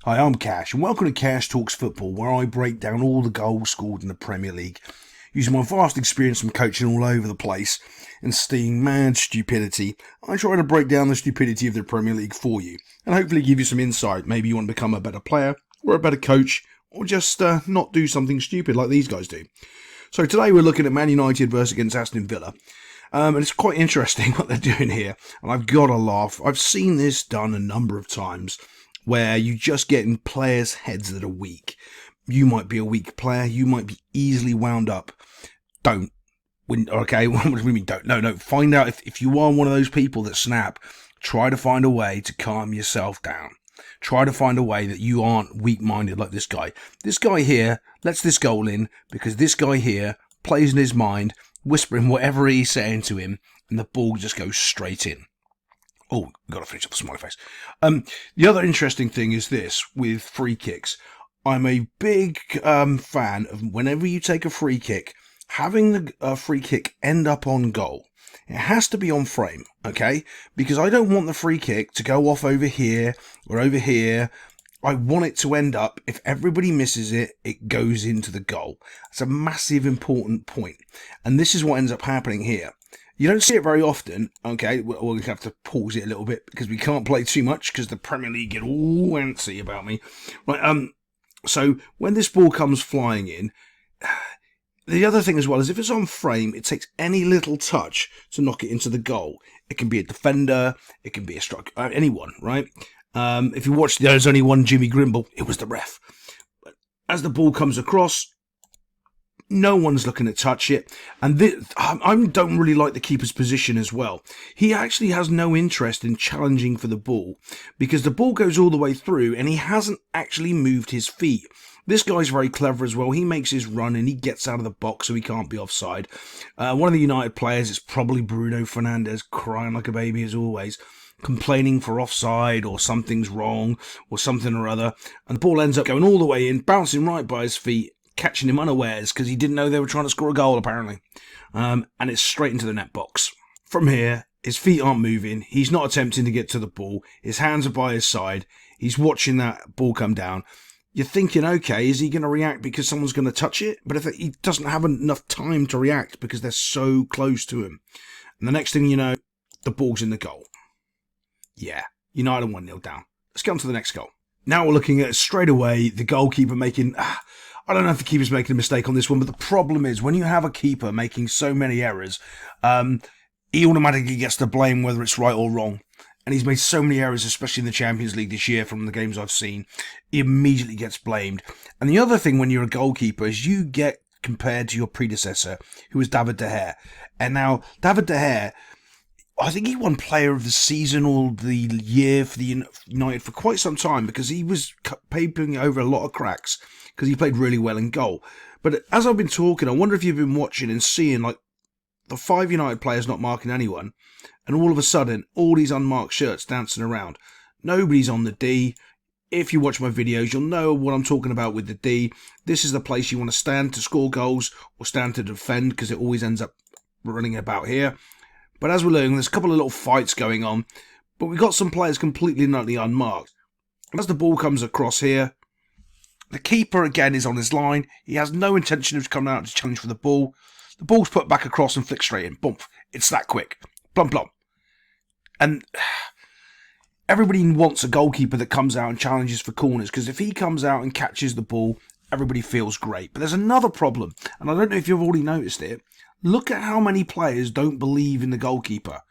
Hi, I'm Cash, and welcome to Cash Talks Football, where I break down all the goals scored in the Premier League, using my vast experience from coaching all over the place and seeing mad stupidity. I try to break down the stupidity of the Premier League for you, and hopefully give you some insight. Maybe you want to become a better player, or a better coach, or just not do something stupid like these guys do. So today we're looking at Man United versus against Aston Villa. And it's quite interesting what they're doing here, and I've got to laugh. I've seen this done a number of times, where you just get in players' heads that are weak. You might be a weak player. You might be easily wound up. Don't. Okay, what do we mean don't? No. Find out if you are one of those people that snap. Try to find a way to calm yourself down. Try to find a way that you aren't weak-minded like this guy. This guy here lets this goal in because this guy here plays in his mind, whispering whatever he's saying to him, and the ball just goes straight in. Oh, got to finish up the smiley face. The other interesting thing is this with free kicks. I'm a big fan of whenever you take a free kick, having the free kick end up on goal. It has to be on frame, okay? Because I don't want the free kick to go off over here or over here. I want it to end up, if everybody misses it, it goes into the goal. It's a massive important point. And this is what ends up happening here. You don't see it very often, okay? We'll have to pause it a little bit because we can't play too much because the Premier League get all antsy about me. Right, so when this ball comes flying in, the other thing as well is if it's on frame, it takes any little touch to knock it into the goal. It can be a defender, it can be a striker, anyone, right? If you watch There's Only One Jimmy Grimble, it was the ref. As the ball comes across, no one's looking to touch it, and I don't really like the keeper's position as well. He actually has no interest in challenging for the ball because the ball goes all the way through and he hasn't actually moved his feet. This guy's very clever as well. He makes his run and he gets out of the box so he can't be offside. One of the United players is probably Bruno Fernandes, crying like a baby as always, complaining for offside or something's wrong or something or other, and the ball ends up going all the way in, bouncing right by his feet, catching him unawares because he didn't know they were trying to score a goal apparently, and it's straight into the net box. From here, his feet aren't moving, he's not attempting to get to the ball, his hands are by his side, he's watching that ball come down. You're thinking, okay, is he going to react because someone's going to touch it? But if he doesn't have enough time to react because they're so close to him, and the next thing you know, the ball's in the goal. Yeah, United 1-0 down. Let's get on to the next goal. Now we're looking at straight away the goalkeeper making... I don't know if the keeper's making a mistake on this one, but the problem is when you have a keeper making so many errors, he automatically gets the blame whether it's right or wrong. And he's made so many errors, especially in the Champions League this year from the games I've seen. He immediately gets blamed. And the other thing when you're a goalkeeper is you get compared to your predecessor, who was David De Gea. And now, David De Gea, I think he won Player of the Season or the year for the United for quite some time because he was papering over a lot of cracks because he played really well in goal. But as I've been talking, I wonder if you've been watching and seeing like the 5 United players not marking anyone, and all of a sudden, all these unmarked shirts dancing around. Nobody's on the D. If you watch my videos, you'll know what I'm talking about with the D. This is the place you want to stand to score goals or stand to defend because it always ends up running about here. But as we're learning, there's a couple of little fights going on, but we've got some players completely and utterly unmarked. And as the ball comes across here, the keeper again is on his line. He has no intention of coming out to challenge for the ball. The ball's put back across and flicked straight in. Boom. It's that quick. Plum plum. And everybody wants a goalkeeper that comes out and challenges for corners because if he comes out and catches the ball, everybody feels great. But there's another problem, and I don't know if you've already noticed it. Look at how many players don't believe in the goalkeeper.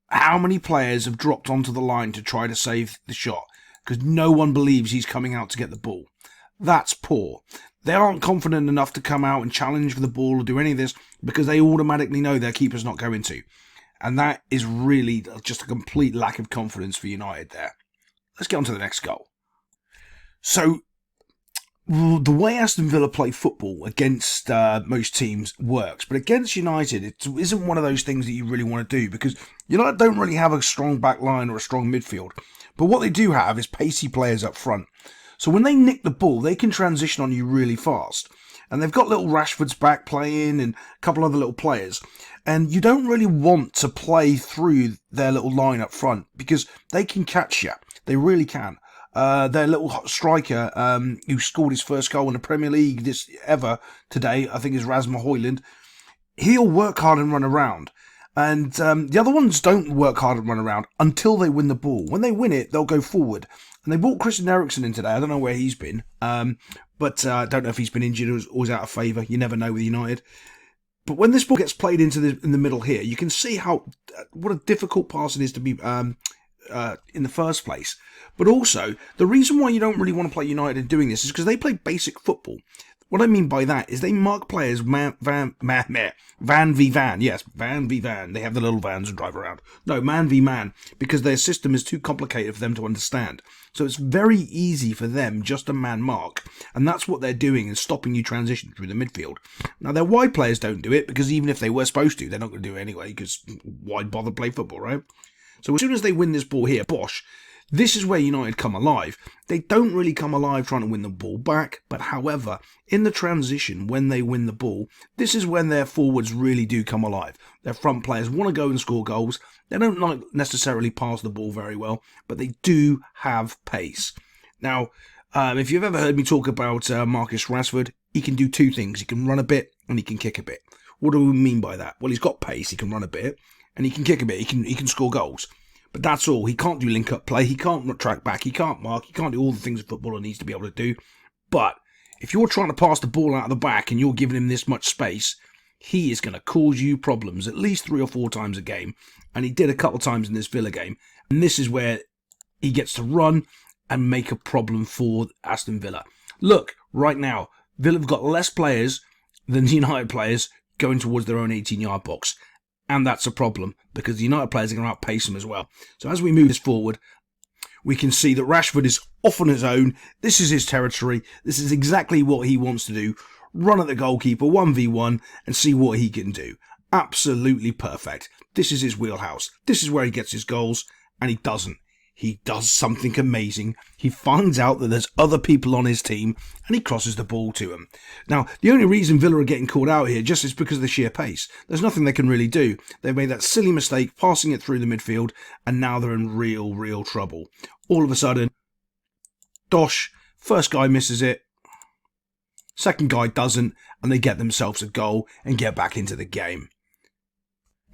How many players have dropped onto the line to try to save the shot because no one believes he's coming out to get the ball. That's poor. They aren't confident enough to come out and challenge for the ball or do any of this because they automatically know their keeper's not going to. And that is really just a complete lack of confidence for United there. Let's get on to the next goal. So, the way Aston Villa play football against most teams works, but against United, it isn't one of those things that you really want to do because United don't really have a strong back line or a strong midfield. But what they do have is pacey players up front. So when they nick the ball, they can transition on you really fast. And they've got little Rashford's back playing and a couple other little players. And you don't really want to play through their little line up front because they can catch you. They really can. their little striker, who scored his first goal in the Premier League today, I think is Rasmus Højlund. He'll work hard and run around. And the other ones don't work hard and run around until they win the ball. When they win it, they'll go forward. And they brought Christian Eriksen in today. I don't know where he's been. But I don't know if he's been injured or was out of favour. You never know with United. But when this ball gets played in the middle here, you can see what a difficult pass it is to be in the first place. But also, the reason why you don't really want to play United doing this is because they play basic football. What I mean by that is they mark players van v van. Yes, van v van. They have the little vans and drive around. No, man v man, because their system is too complicated for them to understand. So it's very easy for them just to man mark, and that's what they're doing is stopping you transition through the midfield. Now, their wide players don't do it, because even if they were supposed to, they're not going to do it anyway, because why bother play football, right? So as soon as they win this ball here, bosh, this is where United come alive. They don't really come alive trying to win the ball back, but however, in the transition, when they win the ball, this is when their forwards really do come alive. Their front players want to go and score goals. They don't necessarily pass the ball very well, but they do have pace. Now, if you've ever heard me talk about Marcus Rashford, he can do two things. He can run a bit and he can kick a bit. What do we mean by that? Well, he's got pace, he can run a bit, and he can kick a bit, he can score goals. But that's all. He can't do link-up play, he can't track back, he can't mark, he can't do all the things a footballer needs to be able to do. But if you're trying to pass the ball out of the back and you're giving him this much space, he is going to cause you problems at least 3 or 4 times a game. And he did a couple of times in this Villa game. And this is where he gets to run and make a problem for Aston Villa. Look, right now, Villa have got less players than United players going towards their own 18-yard box. And that's a problem, because the United players are going to outpace them as well. So as we move this forward, we can see that Rashford is off on his own. This is his territory. This is exactly what he wants to do. Run at the goalkeeper, 1v1, and see what he can do. Absolutely perfect. This is his wheelhouse. This is where he gets his goals, and he doesn't. He does something amazing. He finds out that there's other people on his team, and he crosses the ball to them. Now, the only reason Villa are getting caught out here just is because of the sheer pace. There's nothing they can really do. They've made that silly mistake, passing it through the midfield, and now they're in real trouble. All of a sudden, dosh, first guy misses it, second guy doesn't, and they get themselves a goal and get back into the game.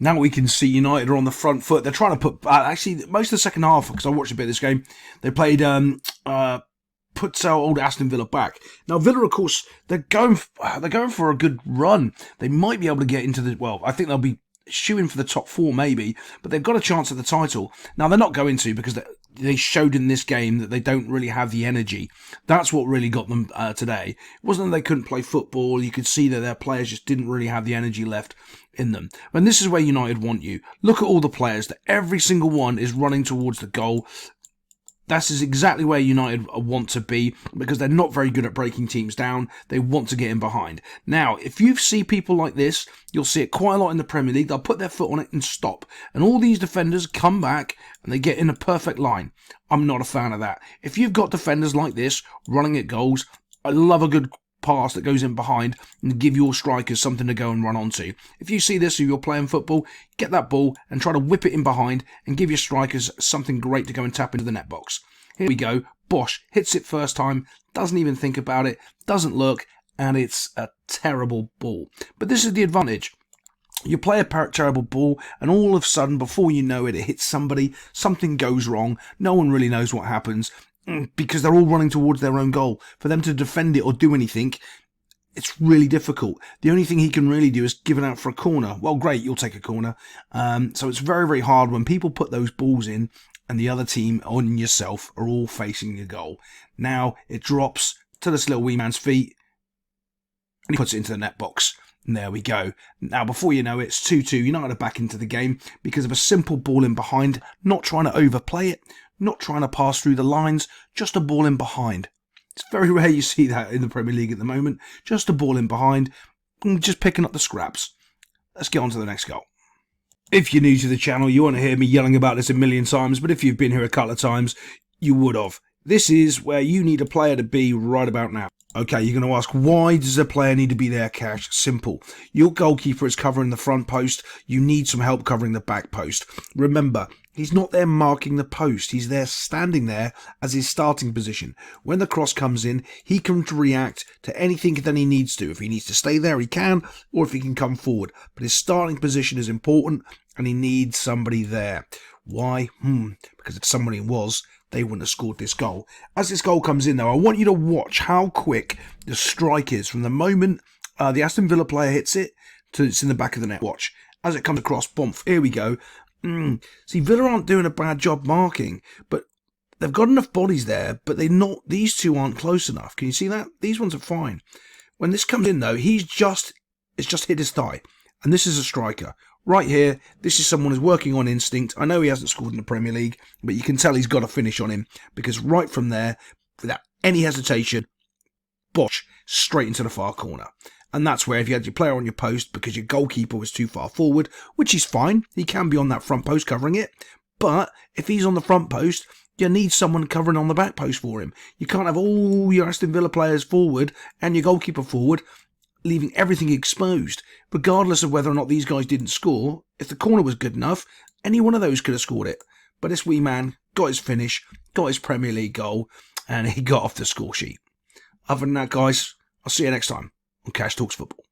Now we can see United are on the front foot. They're trying to put... actually, most of the second half, because I watched a bit of this game, they played... puts our old Aston Villa back. Now, Villa, of course, they're going for a good run. They might be able to get into the... Well, I think they'll be shooing for the top 4, maybe, but they've got a chance at the title. Now, they're not going to, because they showed in this game that they don't really have the energy. That's what really got them today. It wasn't that they couldn't play football. You could see that their players just didn't really have the energy left in them. And this is where United want you. Look at all the players. That every single one is running towards the goal. This is exactly where United want to be, because they're not very good at breaking teams down. They want to get in behind. Now, if you see people like this, you'll see it quite a lot in the Premier League. They'll put their foot on it and stop. And all these defenders come back and they get in a perfect line. I'm not a fan of that. If you've got defenders like this running at goals, I love a good pass that goes in behind and give your strikers something to go and run onto. If you see this, if you're playing football, get that ball and try to whip it in behind and give your strikers something great to go and tap into the net box. Here we go. Bosch hits it first time, doesn't even think about it, doesn't look, and it's a terrible ball. But this is the advantage. You play a terrible ball, and all of a sudden, before you know it, it hits somebody, something goes wrong, no one really knows what happens, because they're all running towards their own goal. For them to defend it or do anything, it's really difficult. The only thing he can really do is give it out for a corner. Well, great, you'll take a corner. So it's very, very hard when people put those balls in and the other team and yourself are all facing the goal. Now it drops to this little wee man's feet and he puts it into the net box. And there we go. Now, before you know it, it's 2-2. United are back into the game because of a simple ball in behind, not trying to overplay it, not trying to pass through the lines, just a ball in behind. It's very rare you see that in the Premier League at the moment. Just a ball in behind, just picking up the scraps. Let's get on to the next goal. If you're new to the channel, you won't hear me yelling about this a million times, but if you've been here a couple of times, you would have. This is where you need a player to be right about now. Okay, you're going to ask, why does a player need to be there, Cash? Simple. Your goalkeeper is covering the front post. You need some help covering the back post. Remember, He's not there marking the post. He's there standing there as his starting position. When the cross comes in, he can react to anything that he needs to. If he needs to stay there, he can, or if he can come forward. But his starting position is important, and he needs somebody there. Why? Because if somebody was, they wouldn't have scored this goal. As this goal comes in, though, I want you to watch how quick the strike is from the moment the Aston Villa player hits it to it's in the back of the net. Watch. As it comes across, boom, here we go. See, Villa aren't doing a bad job marking, but they've got enough bodies there, but these two aren't close enough. Can you see that? These ones are fine. When this comes in, though, it's just hit his thigh. And this is a striker. Right here, this is someone who's working on instinct. I know he hasn't scored in the Premier League, but you can tell he's got a finish on him, because right from there, without any hesitation, bosh, straight into the far corner. And that's where if you had your player on your post because your goalkeeper was too far forward, which is fine, he can be on that front post covering it, but if he's on the front post, you need someone covering on the back post for him. You can't have all your Aston Villa players forward and your goalkeeper forward, leaving everything exposed. Regardless of whether or not these guys didn't score, if the corner was good enough, any one of those could have scored it. But this wee man got his finish, got his Premier League goal, and he got off the score sheet. Other than that, guys, I'll see you next time on Cash Talks Football.